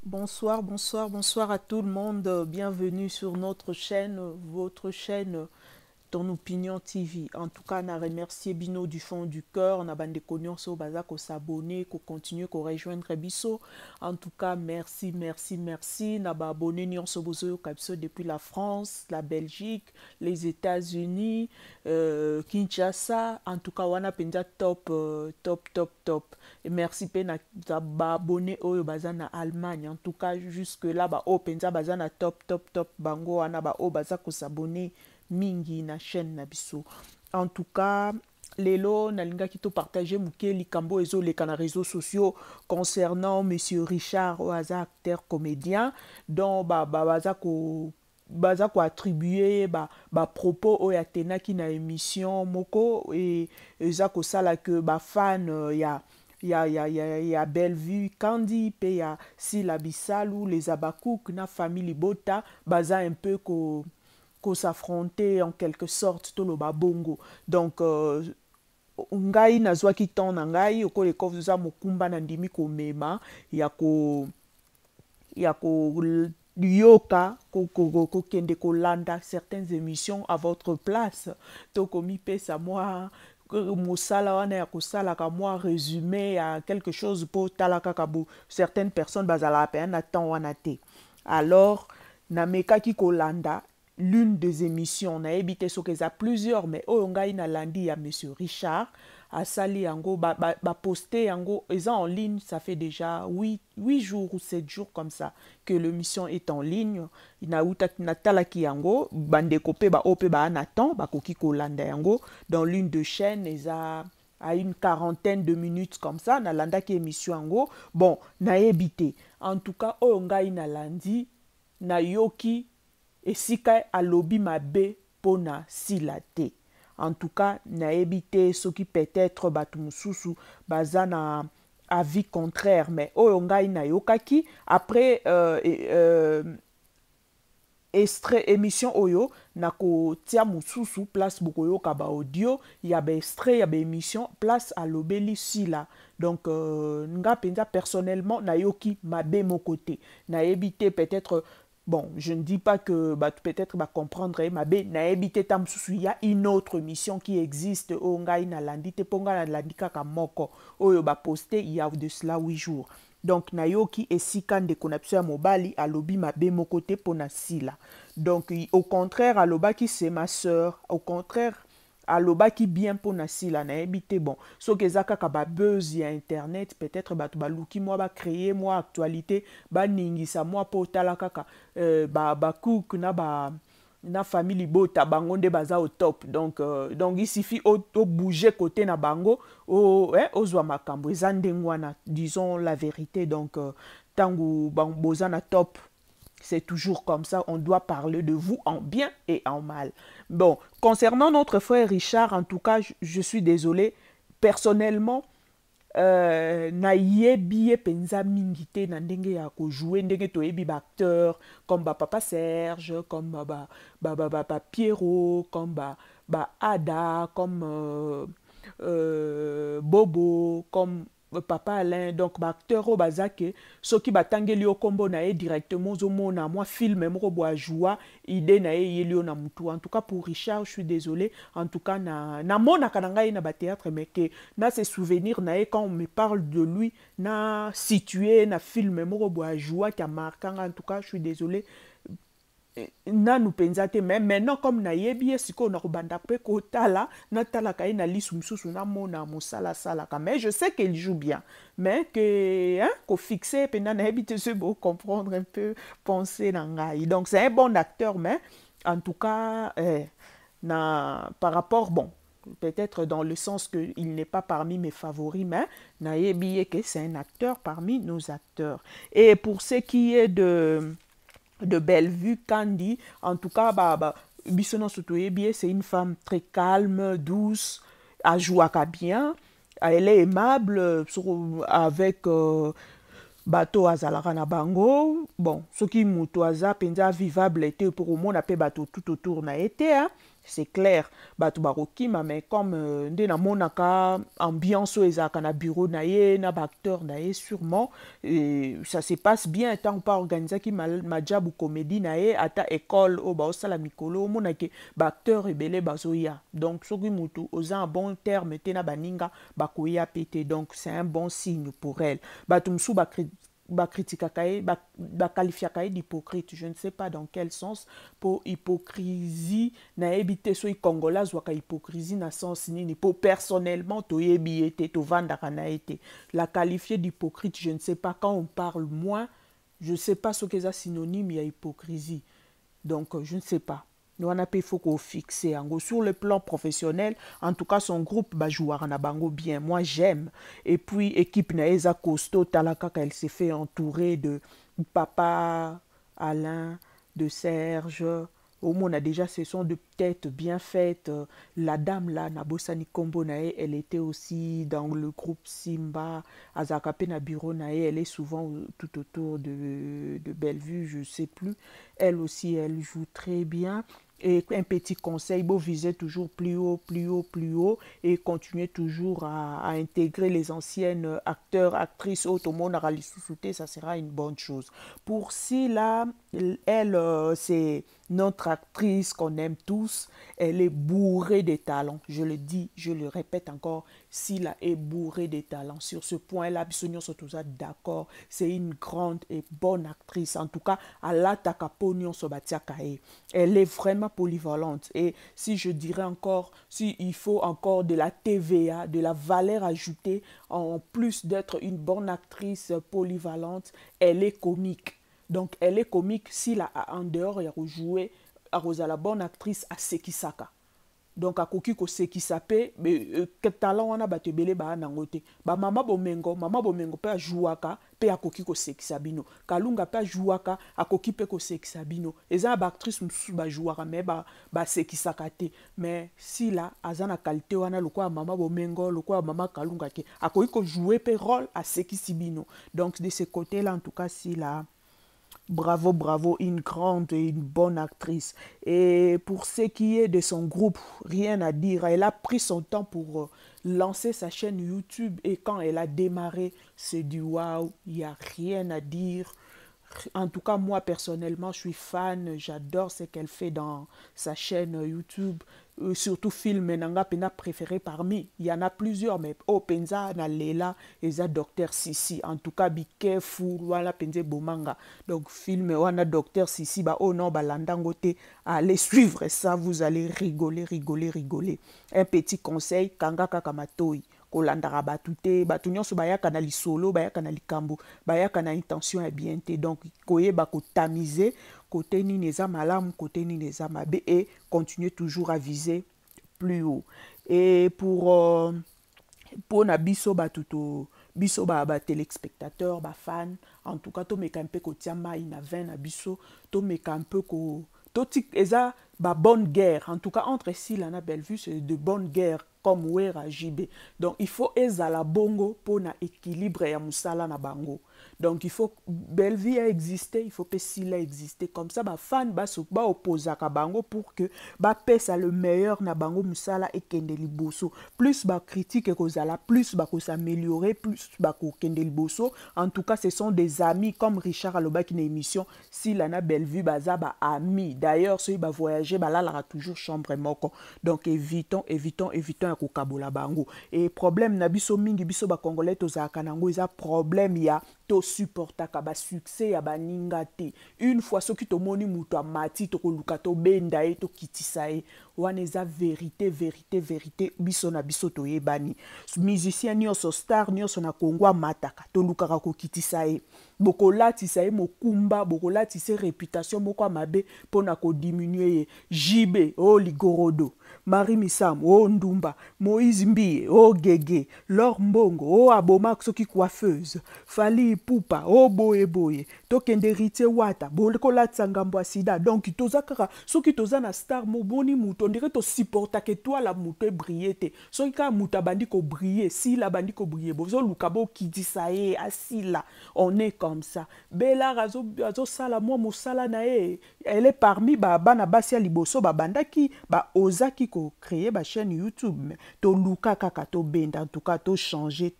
Bonsoir, bonsoir, bonsoir à tout le monde. Bienvenue sur notre chaîne, votre chaîne, Ton Opinion TV. En tout cas, on a remercié Bino du fond du cœur. On a bandé cognon sur Baza, qu'on s'abonner, qu'on continue, qu'on rejoindre Bisso. En tout cas, merci, merci, merci. On a abonné Nyon Sobozo Kapso depuis la France, la Belgique, les États-Unis, Kinshasa. En tout cas, on a penja top, top, top, top. Et merci pe na abonné oyo baza na Allemagne. En tout cas, jusque là, ba o penja baza na top, top, top. Bango wana ba o baza ko s'abonner mingi na chaîne na biso. En tout cas, lelo nalingaki to partager muke likambo ezoleka na réseaux sociaux concernant monsieur Richard oyo acteur comédien dont baza koattribue bapropos oyo atenaki na émission moko e eza kosala ke bafan ya Bellevue Kandi pe ya Sila Bisalu les Abakouk na famille Libota baza un peu ko s'affronter en quelque sorte to lo babongo donc ngai nazwaki temps na ngai okola ekoza mokumba na ndimi komema ya ko yoka kokende kolanda certaines émissions à votre place tokomipesa mwa mosala wana ya kosalaka mwa résumé ya quelque chose mpo tala kaka bo certaines personnes bazalaka mpenza na temps wana te alors namekaki kolanda l'une des émissions nayebi te soki eza plusieurs mais oyo ngai nalandi ya monsieur Richard asali yango baposte yango eza en ligne ça fait déjà 8 jours ou 7 jours comme ça que l'émission est en ligne natalaki yango bandeko mpe baoyo mpe baa na temps bakoki kolanda yango dans l'une de chaîne eza à une quarantaine de minutes comme ça nalandaki émission yango bon nayebi te en tout cas oyo ngai nalandi nayoki esika alobi mabe pona sila te en tout cas nayebi te soki peut-être bato mosusu baza na avis contraire mais oyo ngai nayokaki après extrait émission oyo nakotia mosusu place bokoyoka baaudio ya baextrait ya baémission place alobeli sila donc nga mpenza personnellement nayoki mabe moko te nayebi te peut-être. Bon, je ne dis pas que peut-être va comprendre ma bé naebi te tam susu il y a une autre mission qui existe o ngai na landi te ponga na landi kaka moko oyo ba posté il y a de cela 8 jours. Donc nayoki esika ndeko na biso ya mobali alobi mabe moko te pona sila. Donc au contraire alobaki c'est ma sœur, au contraire alobaki bien mpona sila nayebi te bon soki eza kaka babuzz ya internet peut-être bato baluki mwa bacréer mwa actualité baningisa mwa mpo otala kaka bacook na famille libota bango nde baza au top donc il suffit obouge côté na bango ozwa makambo eza ndenge wana disons la vérité donc ntango boza na top c'est toujours comme ça, on doit parler de vous en bien et en mal. Bon, concernant notre frère Richard, en tout cas, je suis désolé, personnellement, nayebi ye penza mingi te na ndenge ya kojouer ndenge toyebi baacteur comme papa Serge comme Pierrot comme Ada comme Bobo comme papa Alain donc baacteur oyo baza ke soki batangeli yo nkombo na ye directement ozomona mwa filme moko boya joie idée na ye eyeli yo na mutu en tout cas pour Richard je suis désolé en tout cas namonaka na ngai na bathéâtre mais ke na se souvenir na ye quand on me parle de lui na situé na filme moko boya joie qui a marquanga en tout cas je suis désolé nanu mpenza te mais maintenant comme nayebi ye sikoyo nakobanda mpe kotala natalaka ye na lisu mosusu namona mosala asalaka mais je sais qu'il joue bien mais que kofixe mpena nayebi te soki bocomprendre un peu pensée na ngai donc c'est un bon acteur mais en tout cas par rapport bon peut-être dans le sens qu'il n'est pas parmi mes favoris mais nayebi ye que c'est un acteur parmi nos acteurs et pour ce qui est de Bellevue Kandi en tout cas bisono sotoyebi c'est une femme très calme douce ajouaka bien elle est aimable avec bato azalaka na bango bon soki moto aza mpenza vivable te pour omona mpe bato tout autour na ye te c'est clair bato bakokima mais comme nde namonaka ambiance oyo ezalaka na bureau na ye na baacteur na ye sûrement ça se passe bien ntango mpa organisaki majabu comédie na ye ata école oyo baosala mikolo omonake baacteur ebele bazoya donc soki mutu oza un bon terme te na baninga bakoya pe te donc c'est un bon signe pour elle bato mosusu bakritikaka ye bakalifiaka ye d'hypocrite je ne sais pas dans quel sens po hypocrisie nayebi te soki congolais azwaka hypocrisie na sens nini po personnellement toyebi ye te tovandaka na ye te la qualifier d'hypocrite je ne sais pas quand on parle moins je ne sais pas soki eza synonyme ya hypocrisie donc je ne sais pas wana pe il faut qu'on fixe yango sur le plan professionnel en tout cas son groupe bajouara na bango bien moi j'aime et puis équipe na eza costaud tala kaka elle s'est fait entourer de papa Alain de Serge au moins on a déjà ce sont de têtes bien faites la dame là Nabosani Kombo nae elle était aussi dans le groupe Simba Azakape na bureau nae elle est souvent tout autour de Bellevue je sais plus elle aussi elle joue très bien et un petit conseil, vous visez toujours plus haut, plus haut, plus haut et continuez toujours à intégrer les anciennes acteurs, actrices, automone, ça sera une bonne chose. Pour Sila, elle, c'est notre actrice qu'on aime tous, elle est bourrée de talents. Je le dis, je le répète encore, Sila est bourrée de talents. Sur ce point-là, Bissonio Sotoza, d'accord, c'est une grande et bonne actrice. En tout cas, Ala Takaponion Sobatiakae. Elle est vraiment polyvalente. Et si je dirais encore, si il faut encore de la TVA, de la valeur ajoutée, en plus d'être une bonne actrice polyvalente, elle est comique. Donc, elle est comique si la en dehors, il y a joué à la bonne actrice à Sekisaka. Donc, à Koki ko Sekisape, mais que talent on a batebele ba nangote. Ba mama bomengo pe a jouaka pe a Koki ko Sekisabino. Kalunga pe a jouaka a Koki pe ko Sekisabino. Eza ba actrice musu ba jouaka mais ba Sekisaka te. Mais si la azana qualité wana lokwa mama bomengo, lokwa mama Kalunga ke a Koki ko jouer pe rôle à Sekisibino. Donc, de ce côté-là, en tout cas, si la bravo, bravo, une grande et une bonne actrice. Et pour ce qui est de son groupe, rien à dire. Elle a pris son temps pour lancer sa chaîne YouTube et quand elle a démarré, c'est du waouh, il n'y a rien à dire. En tout cas, moi, personnellement, je suis fan. J'adore ce qu'elle fait dans sa chaîne YouTube. Surtout film, nanga pena préféré parmi. Il y en a plusieurs, mais oh, penza na lela, eza Docteur Sissi. En tout cas, be careful, wala penze bomanga. Donc, film, wana Docteur Sissi, bah oh non, bah landangote, allez suivre ça, vous allez rigoler, rigoler, rigoler. Un petit conseil, kanga kakamatoi. Kolandara batute batu nyonso bayaka na lisolo bayaka na likambo bayaka na intention ya bien te donc koyeba kotamiser côté nini eza malamu côté nini eza mabe et continuer toujours à viser plus haut et pour na biso batuto biso ba téléspectateurs ba fans en tout cas to meka un peu kotia mai na 20 na biso to meka un peu ko totik eza ba bonne guerre en tout cas entre Sila na Bellevue c'est de bonne guerre comme Wera JB. Donc il faut ezala bongo pour na équilibre ya musala na bango. Donc il faut Bellevue a existé, il faut que Sila exister comme ça ba fan ba opposa ka bango pour que ba pesa le meilleur na bango musala et kende liboso. Plus ba critique ko zala, plus ba ko s'améliorer, plus ba ko kende liboso. En tout cas, ce sont des amis comme Richard Aloba qui na émission Sila na Bellevue baza ba amis. D'ailleurs, ceux ba voyager ba la toujours chambre moko. Donc évitons ya kokabola bango. Et problème na biso mingi biso ba congolais to za kanango eza problème ya to supportaka ba succès ya baninga te. Une fois soki to moni mutu amati to koluka to benda e to kitisa e wana eza vérité biso na biso to yebani. Musicien nyonso star nyonso na Kongo amataka to lukaka ko kitisa e. Bokolatisa e mokumba bokolatisa réputation moko mabe pona ko diminuer JB oh Ligorodo Marie Missam, oh Ndumba, Moïse Mbie, oh Gege, Laure Mbongo, oh Aboma soki coiffeuse, Fali lipupa o boye boye tokende rite wata bokolatisa ngambo ya sida. Donc toza kaka soki toza na star moboni mutu ondire tosupportaka etwale ya mutu ebrille te. Soki kaka mutu abandi kobrille sila abandi kobrille bozoluka bokitisa ye asila. On est comme ça. Belar azosala mwa mosala na ye elle est parmi bana basi ya liboso babandaki ozaki ko créer ba chaîne YouTube. Toluka kaka to benda en tout cas to changer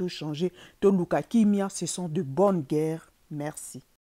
to luka kimia. Ce sont de bonnes guerres. Merci.